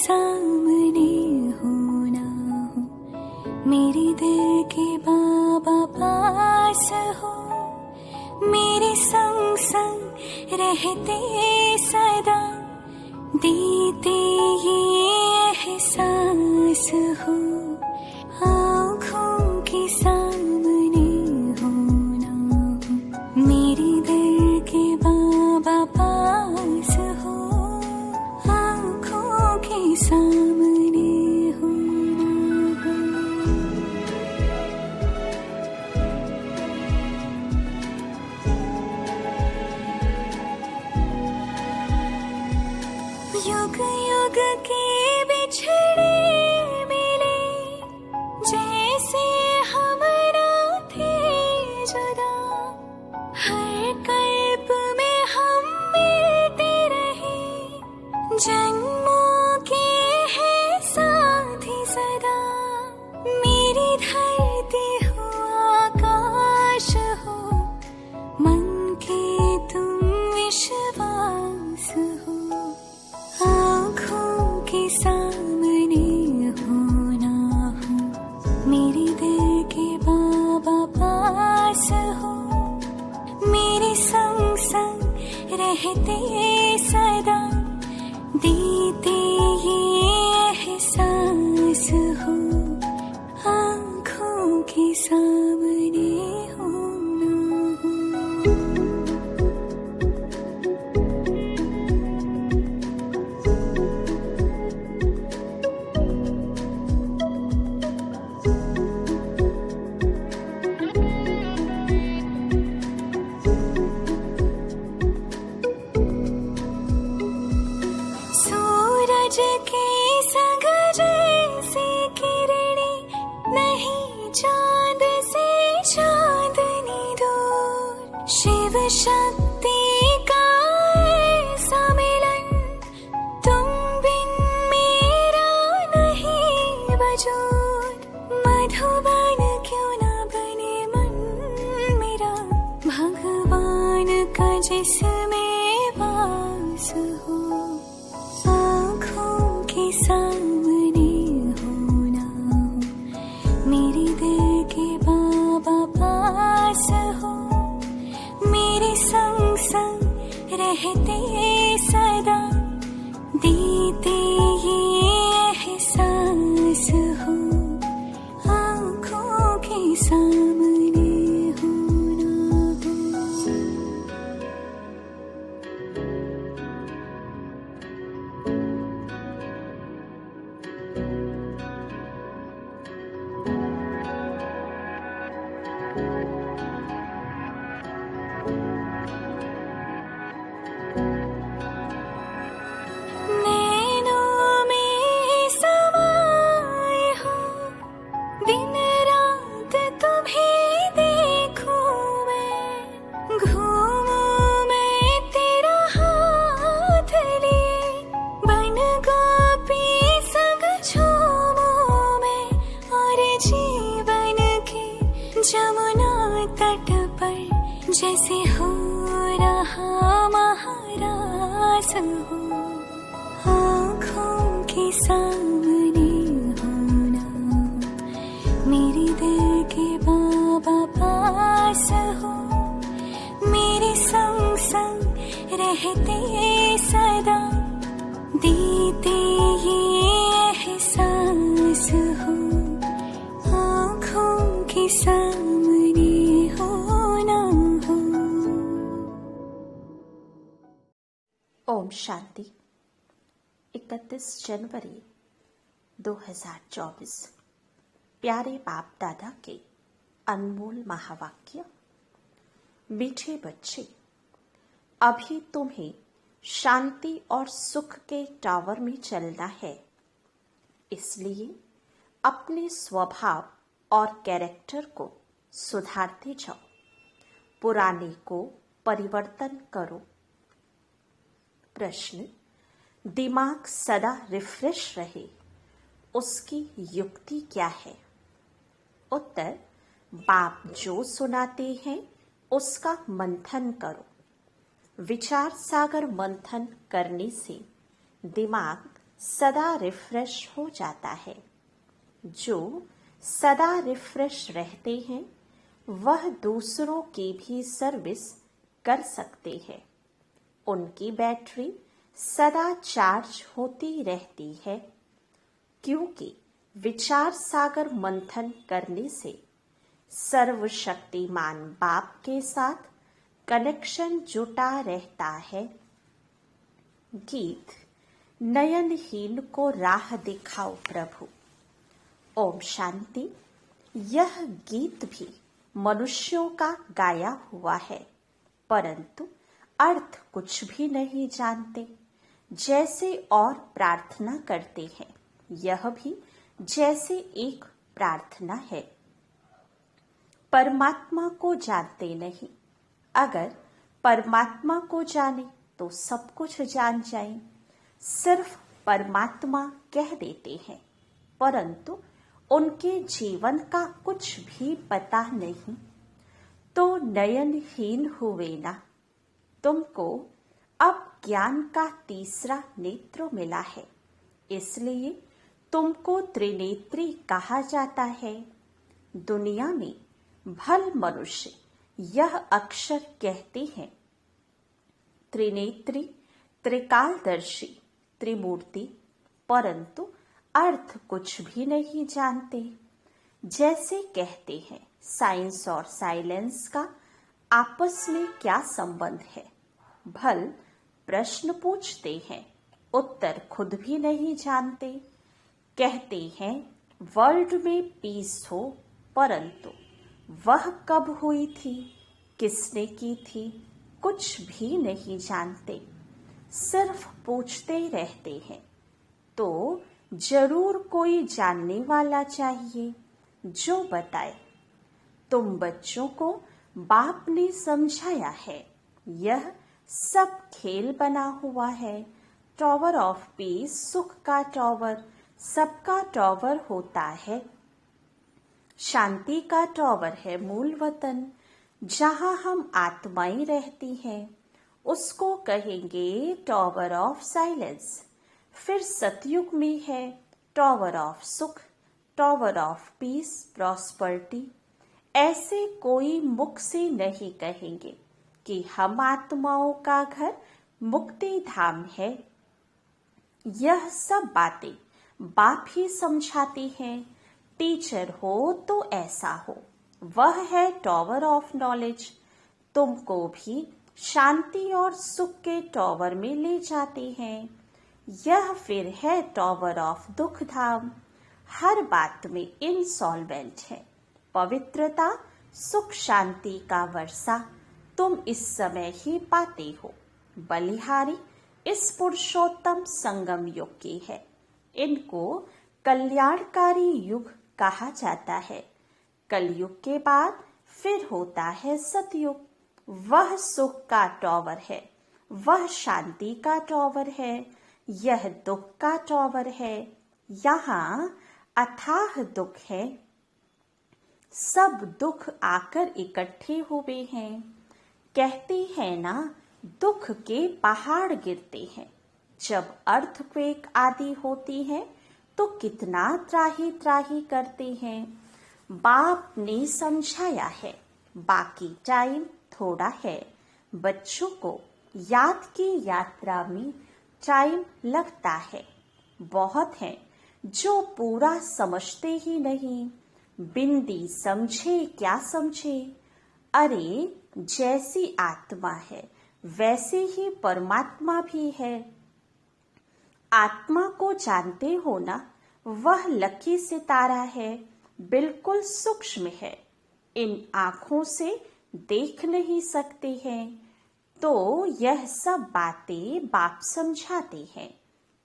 सामने हो ना हो, मेरे दिल के बाबा पास हो, मेरे संग संग रहते सदा, देते ये एहसास हो, आँखों के सामने हो ना हो, मेरे दिल के बाबा पास हो, आँखों के सामने हो ना हो। युग युग के बिछड़े मिले, जैसे हम ना थे जुदा, हर कल्प में हम मिलते रहे, जन्मों के हैं साथी सदा, मेरी धरती हो आकाश हो, मन के तुम विश्वास हो, आँखों के सामने हो ना हो, मेरे दिल के बाबा पास हो, मेरे संग संग रहते सदा, देते ये एहसास हो, आँखों के सामने हो ना हो। सूरज के संग जैसे किरणें, नहीं चांद से चांदनी दूर, शिव शक्ति का ऐसा मिलन, तुम बिन मेरा नहीं वजूद, मधुबन क्यों ना बने मन मेरा, भगवान का जिसमें वास हो, आँखों के सामने हो ना हो, मेरे दिल के बाबा पास हो, मेरे संग संग रहते सदा, देते ये एहसास हो, आँखों के सामने हो ना हो। नैनों में समाए हो, दिन रात तुम्हें देखूं मैं, घूमूं मैं तेरा हाथ लिए, बन गोपी संग झूमूं मैं, और जीवन के जमुना तट पर जैसे हो रहा महारास हो, आँखों के सामने हो ना हो, मेरे दिल के बाबा पास हो, मेरे संग संग रहते सदा, देते ये एहसास हो, आँखों के सामने हो ना हो। ओम शांति। 31 जनवरी 2024। प्यारे बाप दादा के अनमोल महावाक्य। मीठे बच्चे, अभी तुम्हें शांति और सुख के टावर में चलना है, इसलिए अपने स्वभाव और कैरेक्टर को सुधारते जाओ, पुराने को परिवर्तन करो। प्रश्न, दिमाग सदा रिफ्रेश रहे, उसकी युक्ति क्या है? उत्तर, बाप जो सुनाते हैं उसका मंथन करो। विचार सागर मंथन करने से दिमाग सदा रिफ्रेश हो जाता है। जो सदा रिफ्रेश रहते हैं वह दूसरों की भी सर्विस कर सकते हैं। उनकी बैटरी सदा चार्ज होती रहती है, क्योंकि विचार सागर मंथन करने से सर्वशक्तिमान बाप के साथ कनेक्शन जुटा रहता है। गीत नयनहीन को राह दिखाओ प्रभु। ओम शांति। यह गीत भी मनुष्यों का गाया हुआ है, परंतु अर्थ कुछ भी नहीं जानते। जैसे और प्रार्थना करते हैं, यह भी जैसे एक प्रार्थना है। परमात्मा को जानते नहीं। अगर परमात्मा को जाने तो सब कुछ जान जाए। सिर्फ परमात्मा कह देते हैं, परंतु उनके जीवन का कुछ भी पता नहीं। तो नयनहीन हुए ना। तुमको अब ज्ञान का तीसरा नेत्र मिला है, इसलिए तुमको त्रिनेत्री कहा जाता है। दुनिया में भल मनुष्य यह अक्षर कहते हैं। त्रिनेत्री, त्रिकालदर्शी, त्रिमूर्ति, परंतु अर्थ कुछ भी नहीं जानते। जैसे कहते हैं साइंस और साइलेंस का आपस में क्या संबंध है। भल प्रश्न पूछते हैं, उत्तर खुद भी नहीं जानते। कहते हैं वर्ल्ड में पीस हो, परंतु वह कब हुई थी, किसने की थी, कुछ भी नहीं जानते। सिर्फ पूछते रहते हैं। तो जरूर कोई जानने वाला चाहिए जो बताए। तुम बच्चों को बाप ने समझाया है, यह सब खेल बना हुआ है। टॉवर ऑफ पीस सुख का टॉवर, सबका टॉवर होता है। शांति का टॉवर है मूल वतन, जहाँ हम आत्माएं रहती हैं। उसको कहेंगे टॉवर ऑफ साइलेंस। फिर सतयुग में है टॉवर ऑफ सुख, टॉवर ऑफ पीस, प्रॉस्पर्टी। ऐसे कोई मुख से नहीं कहेंगे कि हम आत्माओं का घर मुक्ति धाम है। यह सब बातें बाप ही समझाते हैं। टीचर हो तो ऐसा हो, वह है टॉवर ऑफ नॉलेज। तुमको भी शांति और सुख के टॉवर में ले जाते हैं। यह फिर है टॉवर ऑफ दुख धाम। हर बात में इनसॉल्वेंट है। पवित्रता, सुख, शांति का वर्षा तुम इस समय ही पाते हो। बलिहारी इस पुरुषोत्तम संगम युग की है। इनको कल्याणकारी युग कहा जाता है। कलयुग के बाद फिर होता है सतयुग। वह सुख का टॉवर है, वह शांति का टॉवर है, यह दुख का टॉवर है। यहाँ अथाह दुख है। सब दुख आकर इकट्ठे हुए हैं। कहते हैं ना, दुख के पहाड़ गिरते हैं। जब अर्थक्वेक आदि होती है तो कितना त्राही त्राही करते हैं। बाप ने समझाया है, बाकी टाइम थोड़ा है। बच्चों को याद की यात्रा में टाइम लगता है। बहुत है जो पूरा समझते ही नहीं। बिंदी समझे क्या समझे। अरे जैसी आत्मा है वैसे ही परमात्मा भी है। आत्मा को जानते हो ना, वह लकी सितारा है, बिल्कुल सूक्ष्म है। इन आँखों से देख नहीं सकते हैं। तो यह सब बातें बाप समझाते हैं।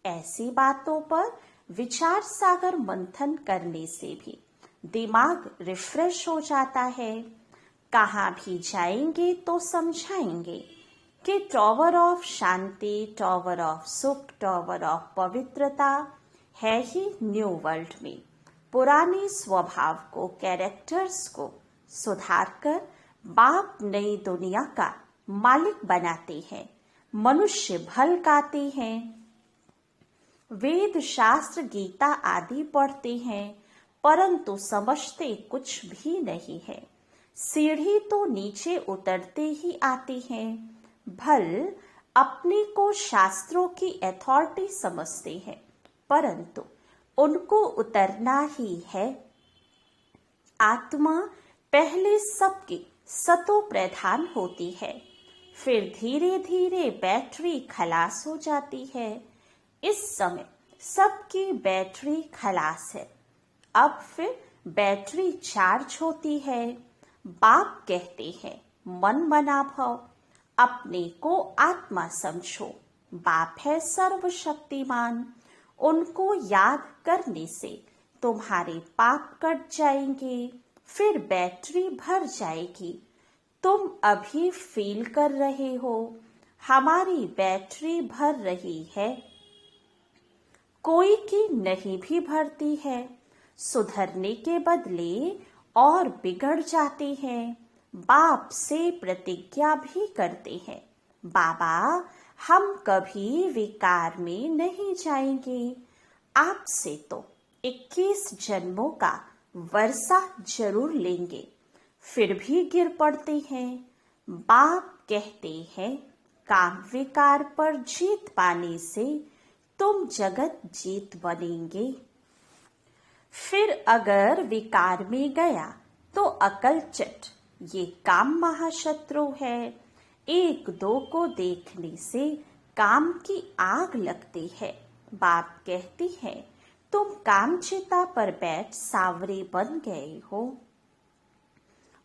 ऐसी बातों पर विचार सागर मंथन करने से भी दिमाग रिफ्रेश हो जाता है। कहाँ भी जाएंगे तो समझाएंगे कि tower of Shanti, tower of सुख, टॉवर ऑफ पवित्रता है ही न्यू वर्ल्ड में। पुराने स्वभाव को, कैरेक्टर्स को सुधार कर बाप नई दुनिया का मालिक बनाते हैं। मनुष्य भल गाते हैं। वेद शास्त्र गीता आदि पढ़ते हैं परंतु समझते कुछ भी नहीं है। सीढ़ी तो नीचे उतरते ही आते हैं। भल अपने को शास्त्रों की अथॉरिटी समझते हैं परंतु उनको उतरना ही है। आत्मा पहले सबकी सतो प्रधान होती है, फिर धीरे धीरे बैटरी खलास हो जाती है। इस समय सबकी बैटरी खलास है, अब फिर बैटरी चार्ज होती है। बाप कहते हैं मन मना भव, अपने को आत्मा समझो। बाप है सर्वशक्तिमान, उनको याद करने से तुम्हारे पाप कट जाएंगे, फिर बैटरी भर जाएगी। तुम अभी फील कर रहे हो हमारी बैटरी भर रही है, कोई की नहीं भी भरती है। सुधरने के बदले और बिगड़ जाते हैं। बाप से प्रतिज्ञा भी करते हैं, बाबा हम कभी विकार में नहीं जाएंगे। आपसे तो 21 जन्मों का वर्षा जरूर लेंगे, फिर भी गिर पड़ते हैं। बाप कहते हैं काम विकार पर जीत पाने से तुम जगत जीत बनेंगे। फिर अगर विकार में गया तो अकल चट, ये काम महाशत्रु है। एक दो को देखने से काम की आग लगती है। बाप कहती है तुम कामचिता पर बैठ सावरे बन गए हो,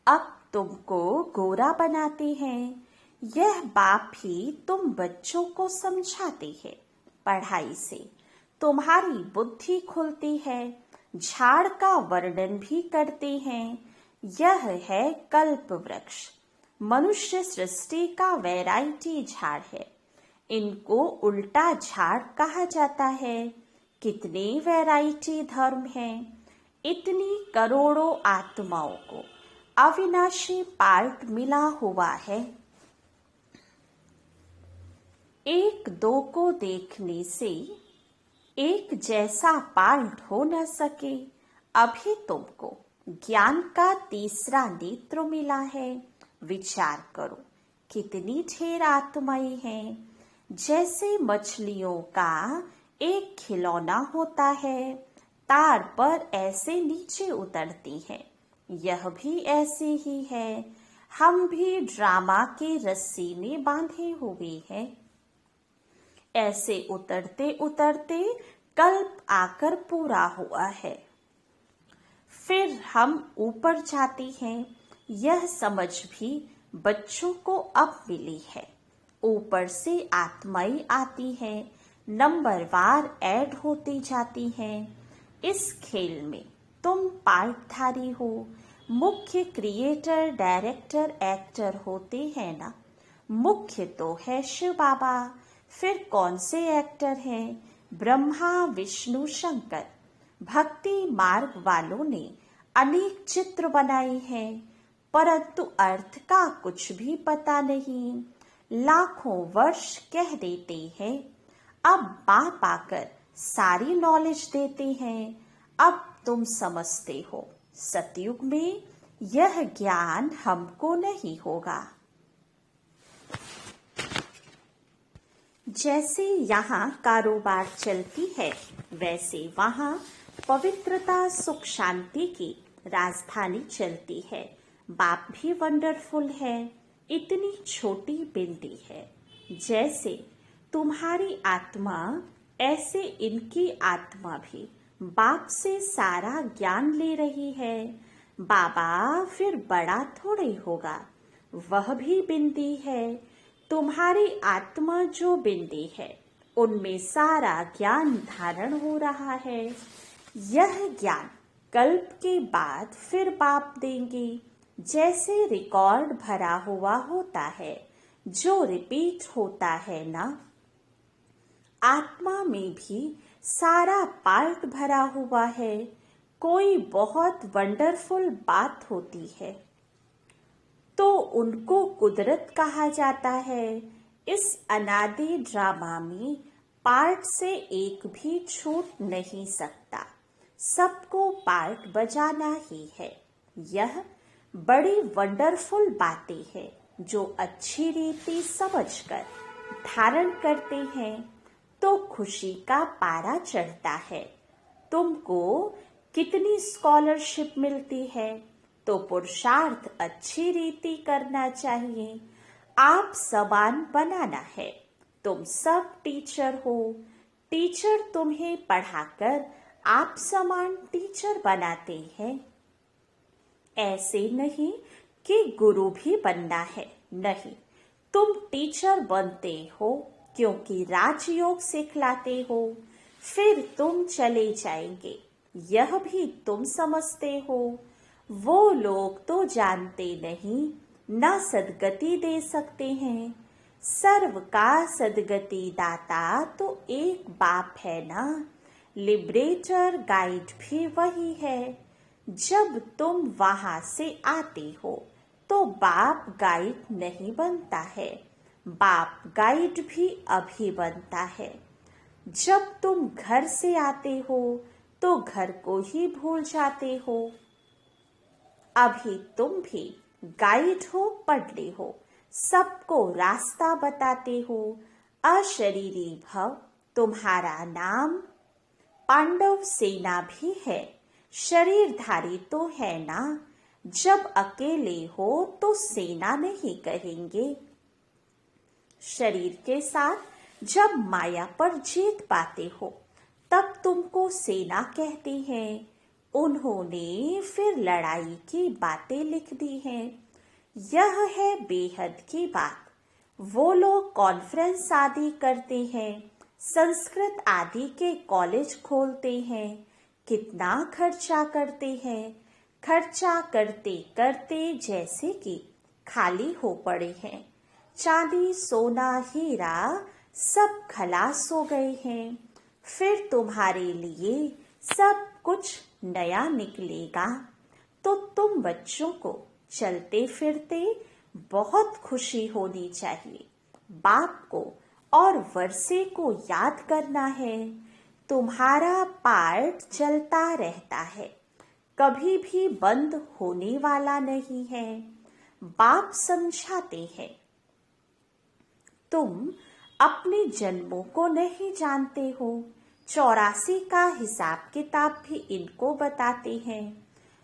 अब तुमको गोरा बनाते हैं। यह बाप ही तुम बच्चों को समझाते हैं। पढ़ाई से तुम्हारी बुद्धि खुलती है। झाड़ का वर्णन भी करते हैं। यह है कल्प वृक्ष। मनुष्य सृष्टि का वैरायटी झाड़ है। इनको उल्टा झाड़ कहा जाता है। कितने वैरायटी धर्म हैं। इतनी करोड़ों आत्माओं को अविनाशी पार्ट मिला हुआ है। एक दो को देखने से एक जैसा पार्ट हो न सके। अभी तुमको ज्ञान का तीसरा नेत्र मिला है। विचार करो कितनी ढेर आत्माएं हैं। जैसे मछलियों का एक खिलौना होता है, तार पर ऐसे नीचे उतरती है, यह भी ऐसे ही है। हम भी ड्रामा के रस्सी में बांधे हुए हैं। ऐसे उतरते उतरते कल्प आकर पूरा हुआ है, फिर हम ऊपर जाते हैं। यह समझ भी बच्चों को अब मिली है। ऊपर से आत्माएं आती हैं, नंबरवार ऐड होती जाती हैं। इस खेल में तुम पार्टधारी हो। मुख्य क्रिएटर, डायरेक्टर, एक्टर होते हैं ना। मुख्य तो है शिव बाबा, फिर कौन से एक्टर हैं? ब्रह्मा, विष्णु, शंकर। भक्ति मार्ग वालों ने अनेक चित्र बनाए हैं परंतु अर्थ का कुछ भी पता नहीं। लाखों वर्ष कह देते हैं, अब बाप आकर सारी नॉलेज देते हैं। अब तुम समझते हो सतयुग में यह ज्ञान हमको नहीं होगा। जैसे यहाँ कारोबार चलती है वैसे वहाँ पवित्रता, सुख, शांति की राजधानी चलती है। बाप भी वंडरफुल है। इतनी छोटी बिंदी है। जैसे तुम्हारी आत्मा ऐसे इनकी आत्मा भी बाप से सारा ज्ञान ले रही है। बाबा फिर बड़ा थोड़े होगा, वह भी बिंदी है। तुम्हारी आत्मा जो बिंदी है उनमें सारा ज्ञान धारण हो रहा है। यह ज्ञान कल्प के बाद फिर बाप देंगे। जैसे रिकॉर्ड भरा हुआ होता है जो रिपीट होता है ना, आत्मा में भी सारा पार्ट भरा हुआ है। कोई बहुत वंडरफुल बात होती है तो उनको कुदरत कहा जाता है। इस अनादि ड्रामा में पार्ट से एक भी छूट नहीं सकता, सबको पार्ट बजाना ही है। यह बड़ी वंडरफुल बातें हैं जो अच्छी रीति समझकर धारण करते हैं तो खुशी का पारा चढ़ता है। तुमको कितनी स्कॉलरशिप मिलती है तो पुरुषार्थ अच्छी रीति करना चाहिए। आप समान बनाना है। तुम सब टीचर हो, टीचर तुम्हें पढ़ाकर आप समान टीचर बनाते हैं। ऐसे नहीं कि गुरु भी बनना है, नहीं, तुम टीचर बनते हो क्योंकि राजयोग सिखलाते हो, फिर तुम चले जाएंगे, यह भी तुम समझते हो। वो लोग तो जानते नहीं, न सदगति दे सकते हैं। सर्व का सदगति दाता तो एक बाप है ना, लिबरेटर गाइड भी वही है। जब तुम वहां से आते हो तो बाप गाइड नहीं बनता है, बाप गाइड भी अभी बनता है। जब तुम घर से आते हो तो घर को ही भूल जाते हो। अभी तुम भी गाइड हो, पढ़े हो, सबको रास्ता बताते हो। अशरीरी भव तुम्हारा नाम, पांडव सेना भी है, शरीरधारी तो है ना। जब अकेले हो तो सेना नहीं कहेंगे। शरीर के साथ जब माया पर जीत पाते हो तब तुमको सेना कहते हैं। उन्होंने फिर लड़ाई की बातें लिख दी हैं। यह है बेहद की बात। वो लोग कॉन्फ्रेंस आदि करते हैं, संस्कृत आदि के कॉलेज खोलते हैं, कितना खर्चा करते हैं। खर्चा करते करते जैसे कि खाली हो पड़े हैं। चांदी सोना हीरा सब खलास हो गए हैं। फिर तुम्हारे लिए सब कुछ नया निकलेगा। तो तुम बच्चों को चलते फिरते बहुत खुशी होनी चाहिए। बाप को और वर्षे को याद करना है। तुम्हारा पार्ट चलता रहता है, कभी भी बंद होने वाला नहीं है। बाप समझाते हैं, तुम अपने जन्मों को नहीं जानते हो। 84 का हिसाब किताब भी इनको बताते हैं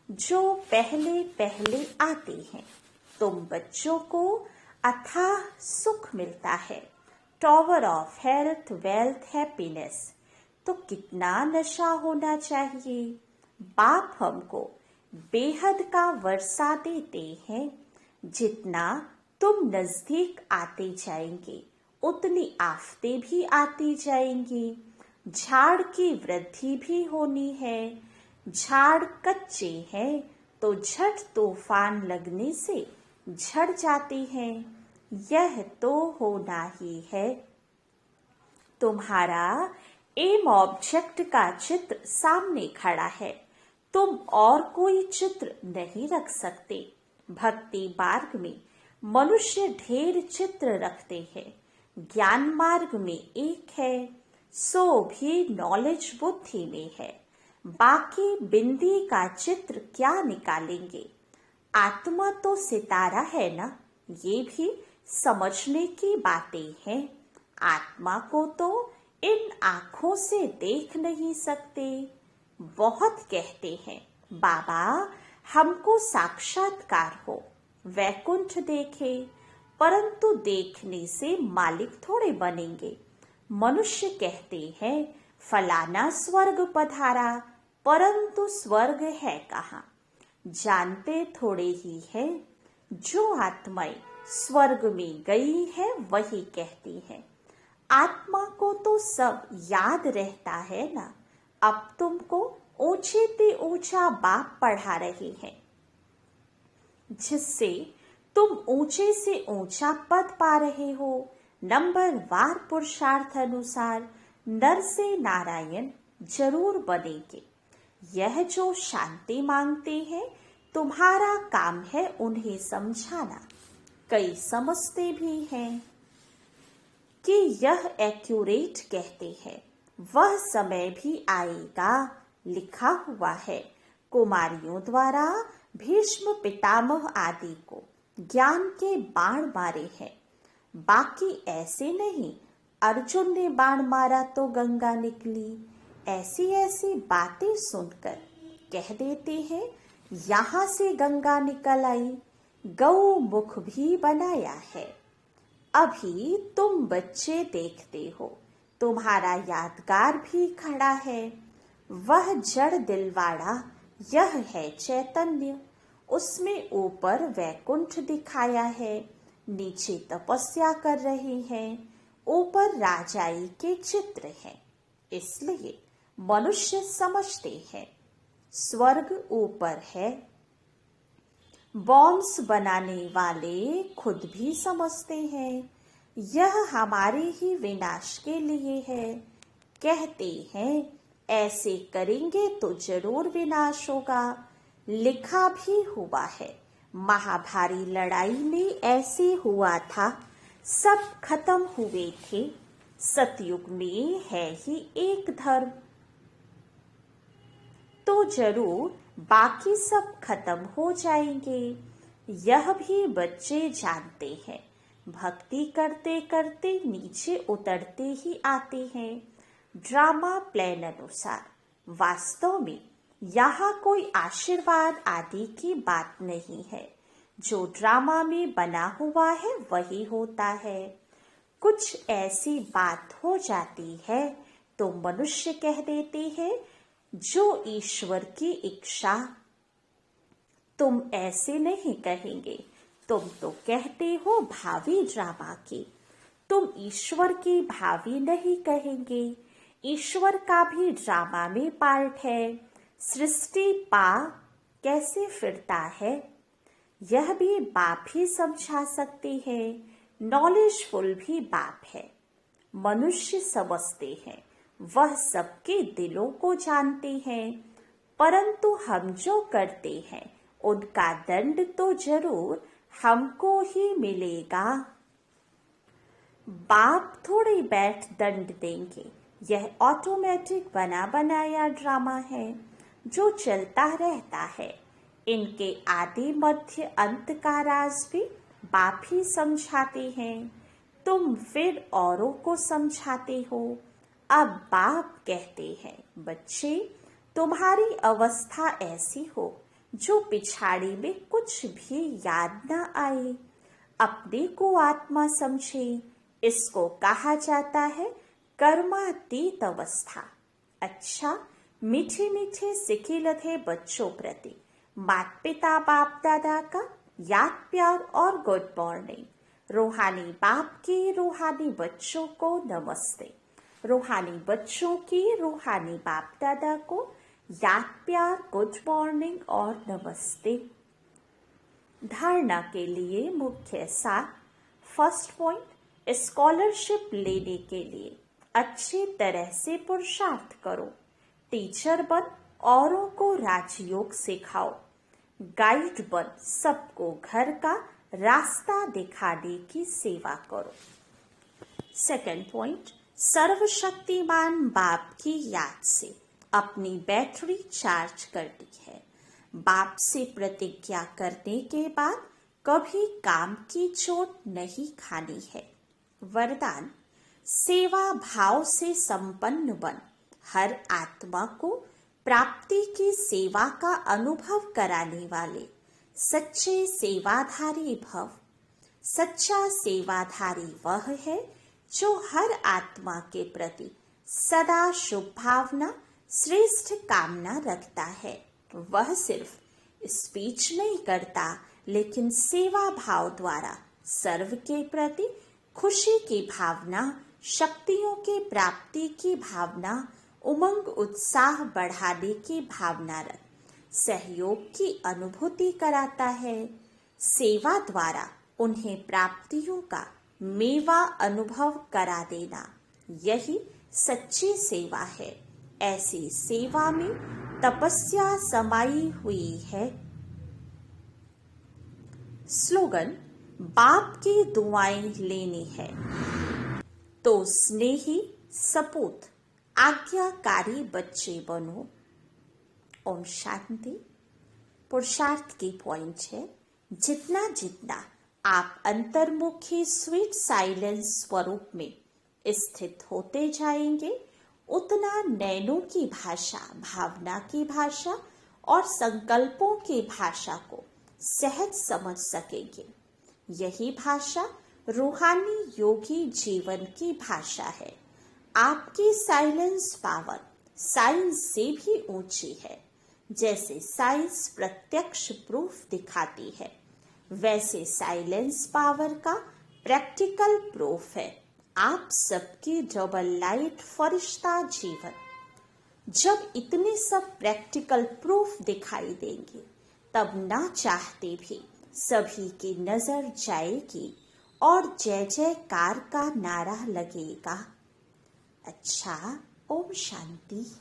जो पहले पहले आते हैं। तुम बच्चों को अथाह सुख मिलता है, tower of health, wealth, happiness. तो कितना नशा होना चाहिए। बाप हमको बेहद का वर्षा देते हैं। जितना तुम नजदीक आते जाएंगे उतनी आफतें भी आती जाएंगी। झाड़ की वृद्धि भी होनी है। झाड़ कच्चे हैं तो झट तूफान लगने से झड़ जाते हैं। यह तो होना ही है। तुम्हारा एम ऑब्जेक्ट का चित्र सामने खड़ा है, तुम और कोई चित्र नहीं रख सकते। भक्ति मार्ग में मनुष्य ढेर चित्र रखते हैं, ज्ञान मार्ग में एक है, सो भी नॉलेज बुद्धि में है। बाकी बिंदी का चित्र क्या निकालेंगे। आत्मा तो सितारा है ना, ये भी समझने की बातें हैं। आत्मा को तो इन आँखों से देख नहीं सकते। बहुत कहते हैं बाबा हमको साक्षात्कार हो, वैकुंठ देखे, परंतु देखने से मालिक थोड़े बनेंगे। मनुष्य कहते हैं फलाना स्वर्ग पधारा, परंतु स्वर्ग है कहाँ, जानते थोड़े ही है। जो आत्माएं स्वर्ग में गई है वही कहती है। आत्मा को तो सब याद रहता है ना। अब तुमको ऊंचे ते ऊंचा बाप पढ़ा रहे हैं, जिससे तुम ऊंचे से ऊंचा पद पा रहे हो। नंबर वार पुरुषार्थ अनुसार नर से नारायण जरूर बनेंगे। यह जो शांति मांगते हैं तुम्हारा काम है उन्हें समझाना। कई समझते भी हैं। कि यह एक्यूरेट कहते हैं। वह समय भी आएगा, लिखा हुआ है। कुमारियों द्वारा भीष्म पितामह आदि को ज्ञान के बाण मारे हैं, बाकी ऐसे नहीं अर्जुन ने बाण मारा तो गंगा निकली। ऐसी ऐसी बातें सुनकर कह देते हैं यहाँ से गंगा निकल आई, गौ मुख भी बनाया है। अभी तुम बच्चे देखते हो, तुम्हारा यादगार भी खड़ा है। वह जड़ दिलवाड़ा यह है चैतन्य, उसमें ऊपर वैकुंठ दिखाया है, नीचे तपस्या कर रहे हैं, ऊपर राजाई के चित्र हैं। इसलिए मनुष्य समझते हैं स्वर्ग ऊपर है। बॉम्ब्स बनाने वाले खुद भी समझते हैं यह हमारे ही विनाश के लिए है। कहते हैं ऐसे करेंगे तो जरूर विनाश होगा। लिखा भी हुआ है महाभारी लड़ाई में ऐसे हुआ था, सब खत्म हुए थे। सतयुग में है ही एक धर्म, तो जरूर बाकी सब खत्म हो जाएंगे। यह भी बच्चे जानते हैं, भक्ति करते करते नीचे उतरते ही आते हैं ड्रामा प्लान अनुसार। वास्तव में यहाँ कोई आशीर्वाद आदि की बात नहीं है, जो ड्रामा में बना हुआ है वही होता है। कुछ ऐसी बात हो जाती है तो मनुष्य कह देते हैं जो ईश्वर की इच्छा। तुम ऐसे नहीं कहेंगे, तुम तो कहते हो भावी ड्रामा की, तुम ईश्वर की भावी नहीं कहेंगे। ईश्वर का भी ड्रामा में पार्ट है। सृष्टि पा कैसे फिरता है यह भी बाप ही समझा सकते हैं। नॉलेजफुल भी बाप है। मनुष्य समझते हैं, वह सबके दिलों को जानते हैं, परंतु हम जो करते हैं उनका दंड तो जरूर हमको ही मिलेगा। बाप थोड़े बैठ दंड देंगे, यह ऑटोमेटिक बना बनाया ड्रामा है जो चलता रहता है। इनके आदि मध्य अंत का राज भी बाप ही समझाते हैं, तुम फिर औरों को समझाते हो। अब बाप कहते हैं बच्चे तुम्हारी अवस्था ऐसी हो जो पिछाड़ी में कुछ भी याद न आए, अपने को आत्मा समझे। इसको कहा जाता है कर्मातीत अवस्था। अच्छा, मीठे मीठे सिखे लथे बच्चों प्रति माता पिता बाप दादा का याद प्यार और गुड मॉर्निंग। रूहानी बाप के रूहानी बच्चों को नमस्ते। रूहानी बच्चों की रूहानी बाप दादा को याद प्यार गुड मॉर्निंग और नमस्ते। धारणा के लिए मुख्य सार। फर्स्ट पॉइंट, स्कॉलरशिप लेने के लिए अच्छी तरह से पुरुषार्थ करो। टीचर बन औरों को राजयोग सिखाओ। गाइड बन सबको घर का रास्ता दिखाने की सेवा करो। सेकंड पॉइंट, सर्वशक्तिमान बाप की याद से अपनी बैटरी चार्ज करनी है। बाप से प्रतिज्ञा करने के बाद कभी काम की चोट नहीं खानी है। वरदान, सेवा भाव से संपन्न बन हर आत्मा को प्राप्ति की सेवा का अनुभव कराने वाले सच्चे सेवाधारी भव। सच्चा सेवाधारी वह है जो हर आत्मा के प्रति सदा शुभ भावना श्रेष्ठ कामना रखता है। वह सिर्फ स्पीच नहीं करता, लेकिन सेवा भाव द्वारा सर्व के प्रति खुशी की भावना, शक्तियों की प्राप्ति की भावना, उमंग उत्साह बढ़ाने की भावना रख सहयोग की अनुभूति कराता है। सेवा द्वारा उन्हें प्राप्तियों का मेवा अनुभव करा देना, यही सच्ची सेवा है। ऐसी सेवा में तपस्या समाई हुई है। स्लोगन, बाप की दुआएं लेनी है। तो स्नेही, सपूत, आज्ञाकारी बच्चे बनो। ओम शांति। पुरुषार्थ की पॉइंट है, जितना जितना आप अंतर्मुखी स्वीट साइलेंस स्वरूप में स्थित होते जाएंगे, उतना नैनों की भाषा, भावना की भाषा और संकल्पों की भाषा को सहज समझ सकेंगे। यही भाषा रूहानी योगी जीवन की भाषा है। आपकी साइलेंस पावर साइंस से भी ऊंची है। जैसे साइंस प्रत्यक्ष प्रूफ दिखाती है, वैसे साइलेंस पावर का प्रैक्टिकल प्रूफ है आप सबकी डबल लाइट फरिश्ता जीवन। जब इतने सब प्रैक्टिकल प्रूफ दिखाई देंगे, तब ना चाहते भी सभी की नजर जाएगी और जय जयकार का नारा लगेगा। अच्छा, ओम शांति।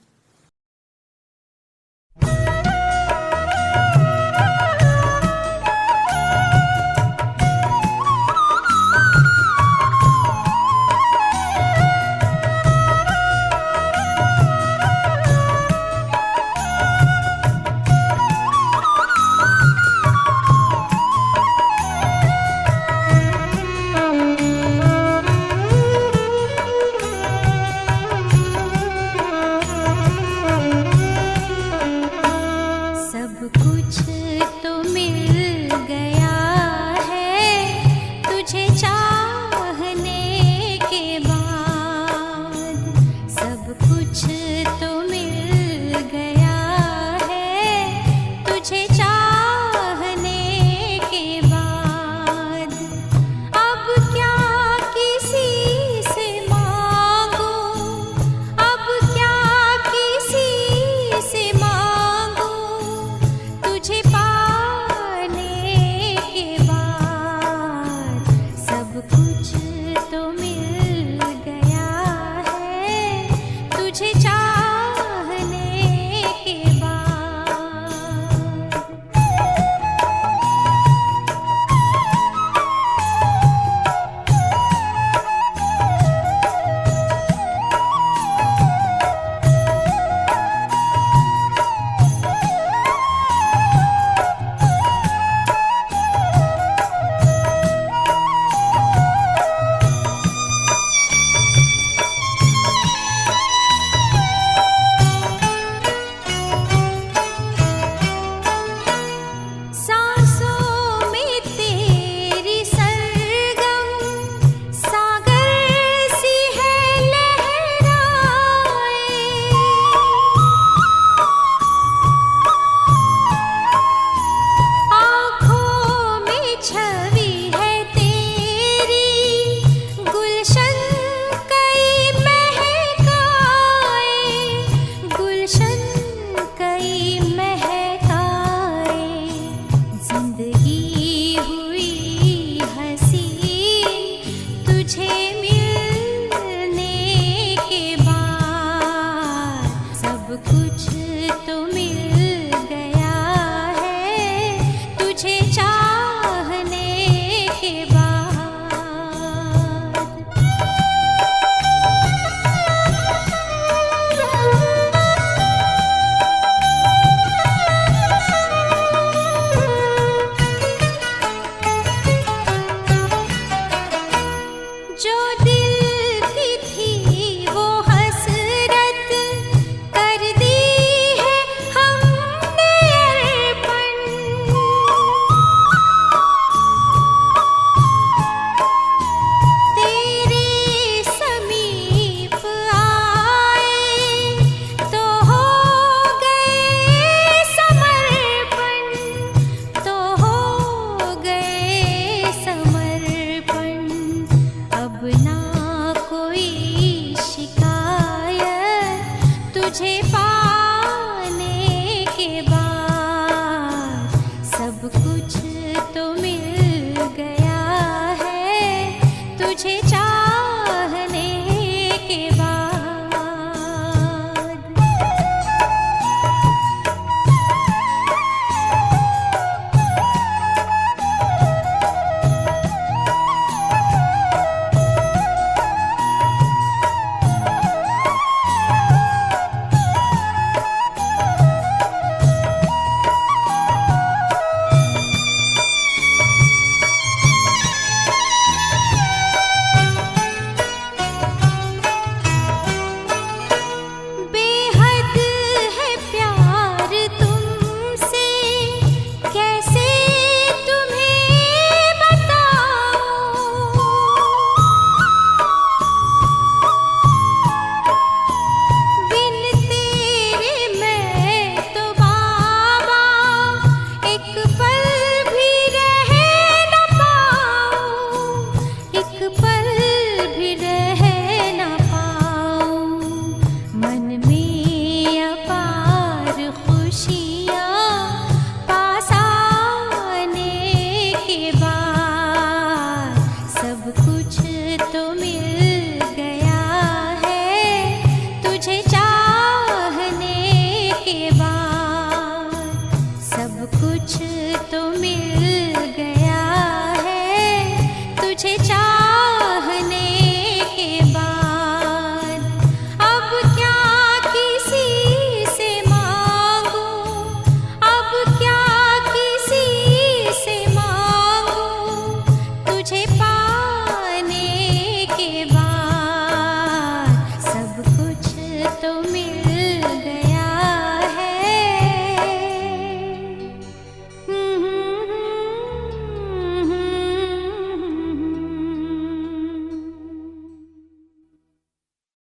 चार